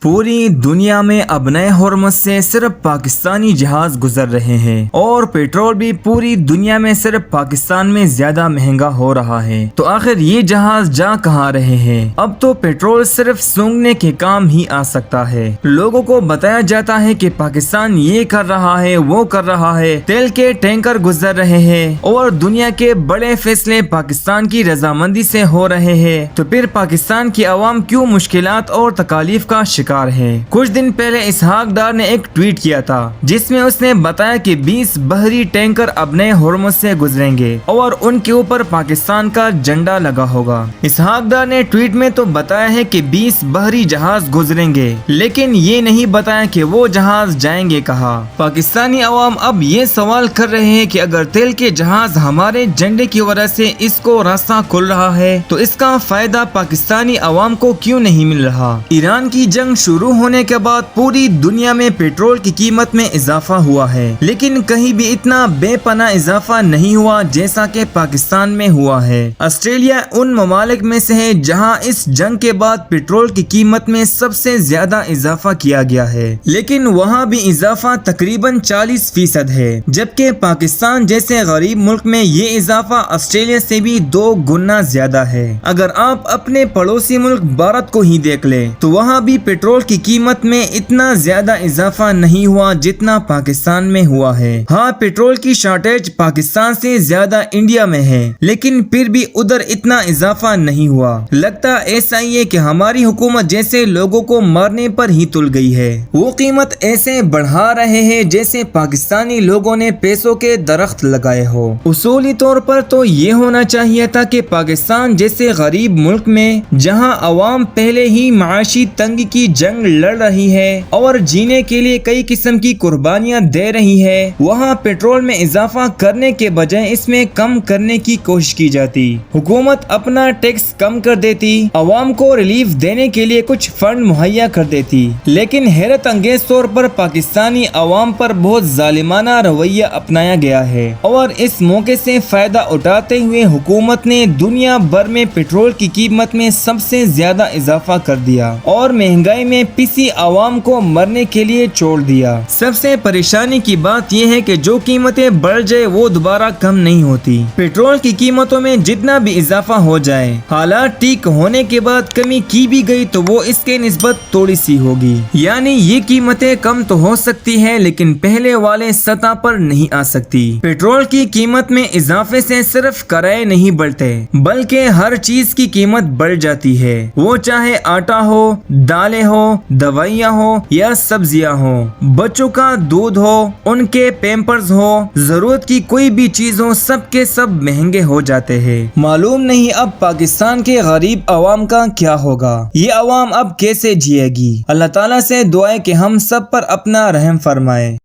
पूरी दुनिया में अब नए हॉर्मस से सिर्फ पाकिस्तानी जहाज गुजर रहे हैं और पेट्रोल भी पूरी दुनिया में सिर्फ पाकिस्तान में ज्यादा महंगा हो रहा है। तो आखिर ये जहाज जा कहाँ रहे हैं? अब तो पेट्रोल सिर्फ सूंघने के काम ही आ सकता है। लोगों को बताया जाता है कि पाकिस्तान ये कर रहा है, वो कर रहा है, तेल के टैंकर गुजर रहे हैं और दुनिया के बड़े फैसले पाकिस्तान की रजामंदी से हो रहे हैं। तो फिर पाकिस्तान की आवाम क्यों मुश्किलात और तकालीफ का शिकार है? कुछ दिन पहले इसहाक डार ने एक ट्वीट किया था जिसमें उसने बताया कि 20 बहरी टैंकर अब नए हॉर्मस से गुजरेंगे और उनके ऊपर पाकिस्तान का झंडा लगा होगा। इसहाक डार ने ट्वीट में तो बताया है कि 20 बहरी जहाज गुजरेंगे, लेकिन ये नहीं बताया कि वो जहाज जाएंगे कहाँ। पाकिस्तानी अवाम अब ये सवाल कर रहे हैं कि अगर तेल के जहाज हमारे झंडे की वजह से इसको रास्ता खुल रहा है तो इसका फायदा पाकिस्तानी अवाम को क्यों नहीं मिल रहा? ईरान की जंग शुरू होने के बाद पूरी दुनिया में पेट्रोल की कीमत में इजाफा हुआ है, लेकिन कहीं भी इतना बेपनाह इजाफा नहीं हुआ जैसा कि पाकिस्तान में हुआ है। ऑस्ट्रेलिया उन ममालिक में से है जहां इस जंग के बाद पेट्रोल की कीमत में सबसे ज्यादा इजाफा किया गया है, लेकिन वहां भी इजाफा तकरीबन 40% है, जबकि पाकिस्तान जैसे गरीब मुल्क में ये इजाफा ऑस्ट्रेलिया से भी 2 गुना ज्यादा है। अगर आप अपने पड़ोसी मुल्क भारत को ही देख ले तो वहाँ भी पेट्रोल की कीमत में इतना ज्यादा इजाफा नहीं हुआ जितना पाकिस्तान में हुआ है। हाँ, पेट्रोल की शॉर्टेज पाकिस्तान से ज्यादा इंडिया में है, लेकिन फिर भी उधर इतना इजाफा नहीं हुआ। लगता ऐसा ही है कि हमारी हुकूमत जैसे लोगों को मारने पर ही तुल गई है। वो कीमत ऐसे बढ़ा रहे हैं जैसे पाकिस्तानी लोगों ने पैसों के दरख्त लगाए हो। उसूली तौर पर तो ये होना चाहिए था कि पाकिस्तान जैसे गरीब मुल्क में जहाँ अवाम पहले ही माशी तंगी की जंग लड़ रही है और जीने के लिए कई किस्म की कुर्बानियां दे रही है, वहाँ पेट्रोल में इजाफा करने के बजाय इसमें कम करने की कोशिश की जाती। हुकूमत अपना टैक्स कम कर देती, अवाम को रिलीफ देने के लिए कुछ फंड मुहैया कर देती, लेकिन हैरत अंगेज तौर पर पाकिस्तानी अवाम पर बहुत जालिमाना रवैया अपनाया गया है और इस मौके से फायदा उठाते हुए हुकूमत ने दुनिया भर में पेट्रोल की कीमत में सबसे ज्यादा इजाफा कर दिया और महंगाई में पिसी आवाम को मरने के लिए छोड़ दिया। सबसे परेशानी की बात यह है कि जो कीमतें बढ़ जाए वो दोबारा कम नहीं होती। पेट्रोल की कीमतों में जितना भी इजाफा हो जाए, हालात ठीक होने के बाद कमी की भी गई तो वो इसके निस्बत थोड़ी सी होगी, यानी ये कीमतें कम तो हो सकती है लेकिन पहले वाले सतह पर नहीं आ सकती। पेट्रोल की कीमत में इजाफे से सिर्फ किराए नहीं बढ़ते बल्कि हर चीज की कीमत बढ़ जाती है, वो चाहे आटा हो, दालें हो, दवाइयाँ हो या सब्जियाँ हो, बच्चों का दूध हो, उनके पैम्पर्स हो, जरूरत की कोई भी चीज हो, सब के सब महंगे हो जाते हैं। मालूम नहीं अब पाकिस्तान के गरीब अवाम का क्या होगा, ये अवाम अब कैसे जिएगी। अल्लाह ताला से दुआ है कि हम सब पर अपना रहम फरमाए।